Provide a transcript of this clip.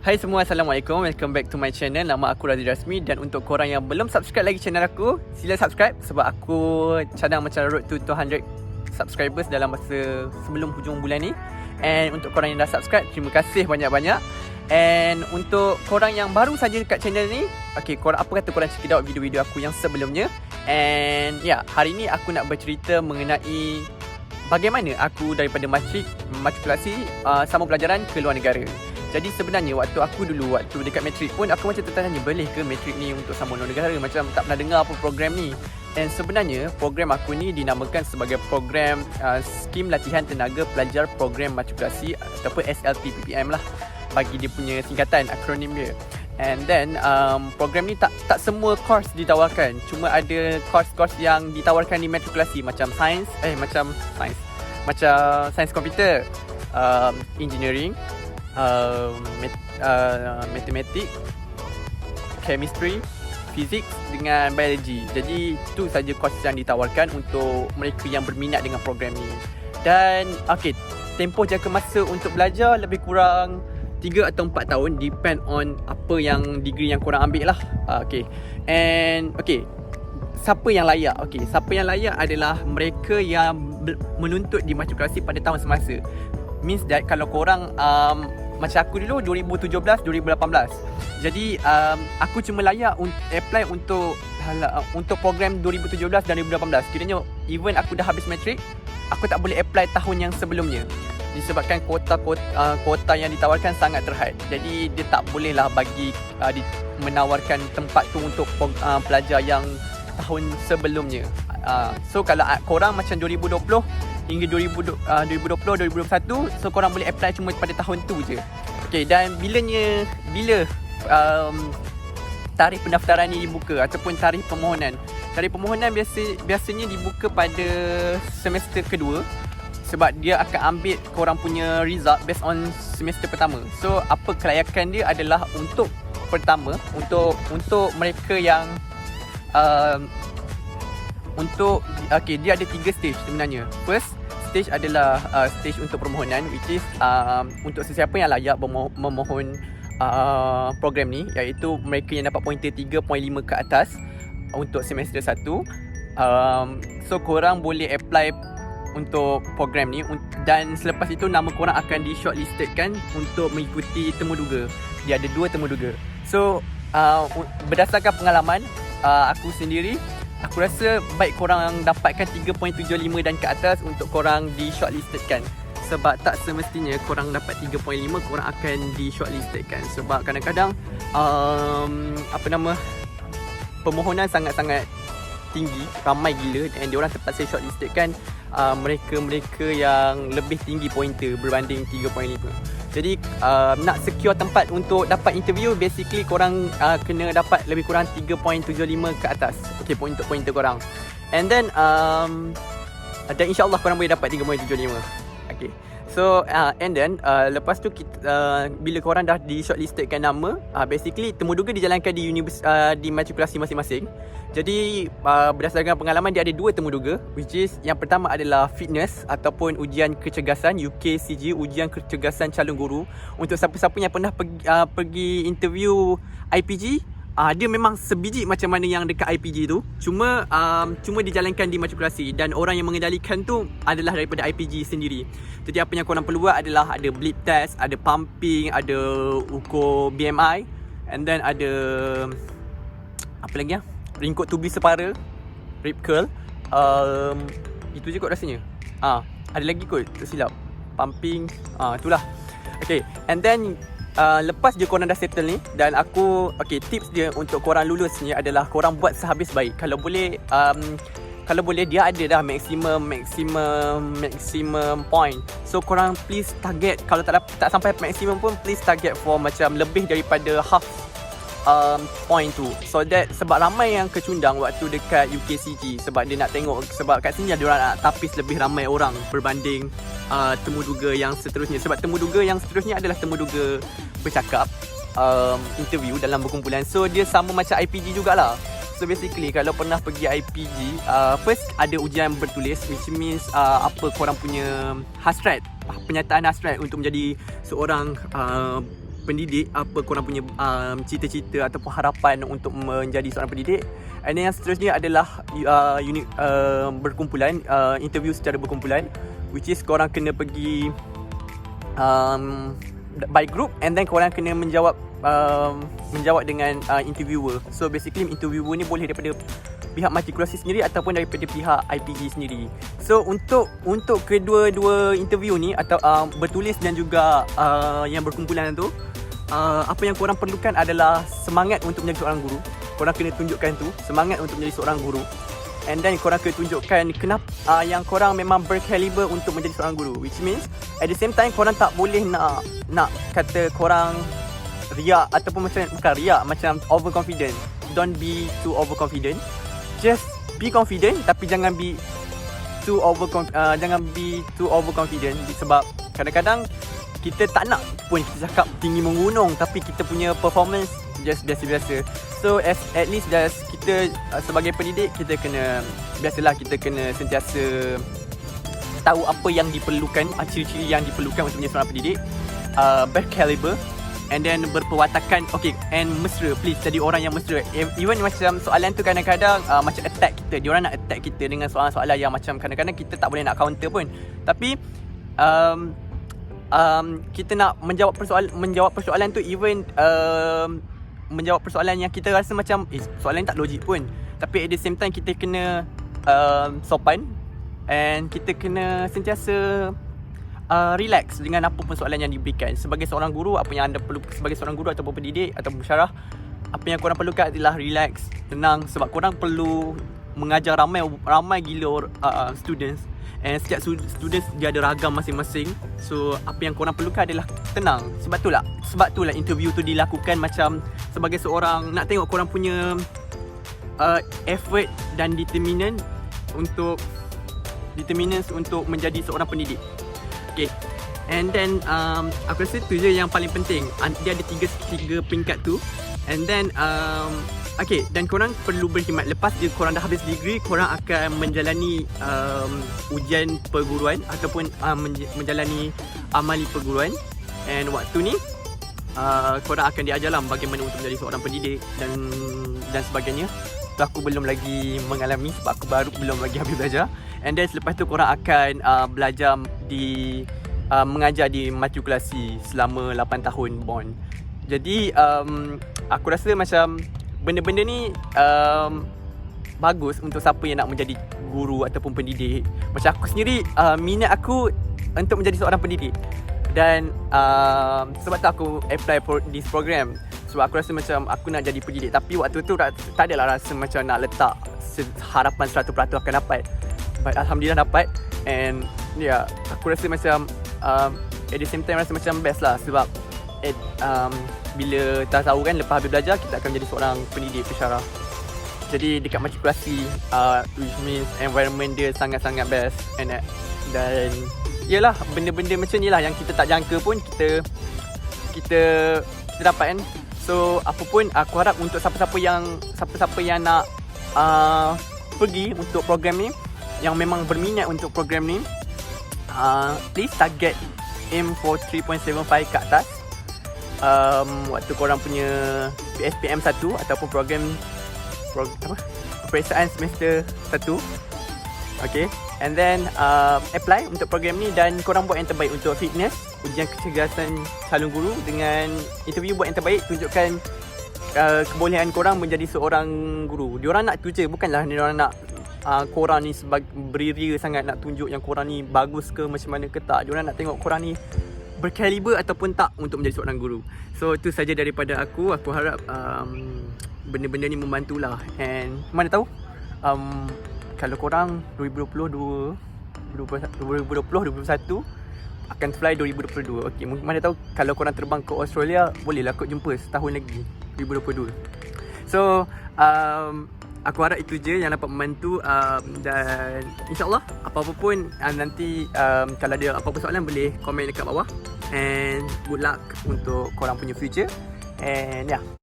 Hai semua, Assalamualaikum. Welcome back to my channel. Nama aku Radhi Rasmi. Dan untuk korang yang belum subscribe lagi channel aku, sila subscribe sebab aku cadang macam road to 200 subscribers dalam masa sebelum hujung bulan ni. And untuk korang yang dah subscribe, terima kasih banyak-banyak. And untuk korang yang baru saja dekat channel ni, korang apa kata korang check out video-video aku yang sebelumnya. And hari ni aku nak bercerita mengenai bagaimana aku daripada matrikulasi sama pelajaran ke luar negara. Jadi sebenarnya waktu dekat matrik pun aku macam tertanya, boleh ke matrik ni untuk sama luar negara? Macam tak pernah dengar apa program ni. Dan sebenarnya program aku ni dinamakan sebagai program Skim Latihan Tenaga Pelajar Program Matrikulasi ataupun SLTPPM lah, bagi dia punya singkatan, akronim dia. And then program ni tak semua course ditawarkan. Cuma ada course-course yang ditawarkan di matrikulasi macam macam sains komputer, engineering, matematik, chemistry, fizik dengan biology. Jadi itu saja course yang ditawarkan untuk mereka yang berminat dengan program ni. Dan tempoh jangka masa untuk belajar lebih kurang 3 atau 4 tahun, depend on apa yang degree yang korang ambil lah. Siapa yang layak? Siapa yang layak adalah mereka yang menuntut di matrikulasi pada tahun semasa. Means that kalau korang macam aku dulu 2017, 2018. Jadi aku cuma layak apply untuk program 2017 dan 2018. Kiranya even aku dah habis matrik, aku tak boleh apply tahun yang sebelumnya disebabkan kuota yang ditawarkan sangat terhad. Jadi dia tak bolehlah menawarkan tempat tu untuk pelajar yang tahun sebelumnya. So kalau korang macam 2020 hingga 2020, 2021, so korang boleh apply cuma pada tahun tu je. Dan bila tarikh pendaftaran ni dibuka ataupun tarikh permohonan. Tarikh permohonan biasanya dibuka pada semester kedua, sebab dia akan ambil korang punya result based on semester pertama. So apa kelayakan dia adalah untuk pertama, untuk mereka yang dia ada 3 stage sebenarnya. First stage adalah stage untuk permohonan, which is untuk sesiapa yang layak memohon program ni, iaitu mereka yang dapat pointer 3.5 ke atas untuk semester 1. So korang boleh apply untuk program ni, dan selepas itu nama korang akan di shortlistedkan untuk mengikuti temuduga. Dia ada 2 temuduga. So berdasarkan pengalaman aku sendiri, aku rasa baik korang dapatkan 3.75 dan ke atas untuk korang di shortlistedkan. Sebab tak semestinya korang dapat 3.5 korang akan di shortlistedkan. Sebab kadang-kadang permohonan sangat-sangat tinggi, ramai gila, dan diorang terpaksa shortlistedkan mereka-mereka yang lebih tinggi pointer berbanding 3.5. Jadi nak secure tempat untuk dapat interview, basically korang kena dapat lebih kurang 3.75 ke atas pointer korang. And then dan insyaAllah korang boleh dapat 3.75. So and then lepas tu bila korang dah di shortlistedkan nama, basically temuduga dijalankan di matrikulasi masing-masing. Jadi berdasarkan pengalaman, dia ada 2 temuduga, which is yang pertama adalah fitness ataupun ujian kecergasan, UKCG, ujian kecergasan calon guru. Untuk siapa-siapa yang pernah pergi interview IPG, dia memang sebiji macam mana yang dekat IPG tu, cuma dijalankan di matrikulasi, dan orang yang mengendalikan tu adalah daripada IPG sendiri. Jadi apa yang korang perlu buat adalah ada blip test, ada pumping, ada ukur BMI, and then ada apa lagi ringkut tubi separa, rib curl. Itu je kot rasanya. Ada lagi kot, tersilap. Pumping, itulah. And then lepas je korang dah settle ni, dan aku tips dia untuk korang lulus ni adalah korang buat sehabis baik. Kalau boleh dia ada dah maximum point. So korang please target, kalau tak sampai maximum pun please target for macam lebih daripada half point tu. So that sebab ramai yang kecundang waktu dekat UKCG, sebab dia nak tengok, sebab kat sini dia orang nak tapis lebih ramai orang berbanding temuduga yang seterusnya. Sebab temuduga yang seterusnya adalah temuduga bercakap, interview dalam berkumpulan. So dia sama macam IPG jugalah. So basically kalau pernah pergi IPG, first ada ujian bertulis, which means apa korang punya hasrat, penyataan hasrat untuk menjadi seorang pendidik, apa korang punya cita-cita ataupun harapan untuk menjadi seorang pendidik. And then yang seterusnya adalah unit berkumpulan, interview secara berkumpulan, which is korang kena pergi by group, and then korang kena menjawab dengan interviewer. So basically interviewer ni boleh daripada pihak matrikulasi sendiri ataupun daripada pihak IPG sendiri. So untuk kedua-dua interview ni atau bertulis dan juga yang berkumpulan tu, apa yang korang perlukan adalah semangat untuk menjadi seorang guru. Korang kena tunjukkan tu, semangat untuk menjadi seorang guru. And then korang kena tunjukkan kenapa yang korang memang berkaliber untuk menjadi seorang guru, which means at the same time korang tak boleh nak kata korang riak ataupun bukan riak, macam overconfident. Don't be too overconfident. Just be confident, tapi jangan be too overconfident, sebab kadang-kadang kita tak nak pun kita cakap tinggi mengunung, tapi kita punya performance just biasa-biasa. So at least just kita sebagai pendidik, kita kena sentiasa tahu apa yang diperlukan, ciri-ciri yang diperlukan untuk menjadi seorang pendidik, berkaliber, and then berperwatakan, okay, and mesra. Please jadi orang yang mesra. Even macam soalan tu kadang-kadang macam attack kita, diorang nak attack kita dengan soalan-soalan yang macam kadang-kadang kita tak boleh nak counter pun. Tapi kita nak menjawab persoalan tu, even menjawab persoalan yang kita rasa macam soalan ni tak logik pun, tapi at the same time kita kena sopan, and kita kena sentiasa relax dengan apa pun soalan yang diberikan. Sebagai seorang guru, apa yang anda perlu sebagai seorang guru ataupun pendidik ataupun pensyarah, apa yang korang perlukan adalah relax, tenang, sebab korang perlu mengajar ramai gila students, and setiap students dia ada ragam masing-masing. So apa yang korang perlukan adalah tenang. Sebab itulah interview tu dilakukan macam sebagai seorang, nak tengok korang punya effort dan determinants untuk menjadi seorang pendidik. Okay. And then aku rasa tu je yang paling penting. Dia ada tiga peringkat tu. And then okay, dan korang perlu berkhidmat. Lepas je korang dah habis degree, korang akan menjalani ujian perguruan ataupun menjalani amali perguruan. And waktu ni korang akan diajarlah bagaimana untuk menjadi seorang pendidik dan sebagainya. So aku belum lagi mengalami sebab aku belum lagi habis belajar. And then selepas tu korang akan belajar mengajar di matrikulasi selama 8 tahun bond. Jadi aku rasa macam benda-benda ni bagus untuk siapa yang nak menjadi guru ataupun pendidik. Macam aku sendiri, minat aku untuk menjadi seorang pendidik. Dan sebab tu aku apply for this program. Sebab aku rasa macam aku nak jadi pendidik. Tapi waktu tu tak adalah rasa macam nak letak harapan 100% akan dapat. But alhamdulillah dapat. And aku rasa macam at the same time rasa macam best lah. Sebab bila tak tahu kan, lepas habis belajar kita akan menjadi seorang pendidik pensyarah. Jadi dekat matrikulasi, which means environment dia sangat-sangat best. Dan yalah, benda-benda macam ni lah yang kita tak jangka pun kita dapat kan. So apa pun aku harap untuk siapa-siapa yang nak pergi untuk program ni, yang memang berminat untuk program ni, please target aim for 3.75 ke atas. Waktu korang punya PSPM 1 ataupun program peperiksaan semester 1. Okay. And then apply untuk program ni dan korang buat yang terbaik untuk fitness, ujian kecergasan calon guru, dengan interview buat yang terbaik. Tunjukkan kebolehan korang menjadi seorang guru. Diorang nak tu je, bukanlah diorang nak korang ni beria sangat nak tunjuk yang korang ni bagus ke macam mana ke tak. Diorang nak tengok korang ni berkaliber ataupun tak untuk menjadi seorang guru. So itu saja daripada aku. Aku harap benda-benda ni membantulah. And mana tahu kalau korang 2020, 2021 akan fly 2022. Okay, mana tahu kalau korang terbang ke Australia, bolehlah kot jumpa setahun lagi 2022. So aku harap itu je yang dapat membantu, dan insyaAllah apa-apa pun nanti kalau ada apa-apa soalan boleh komen dekat bawah. And good luck untuk korang punya future. And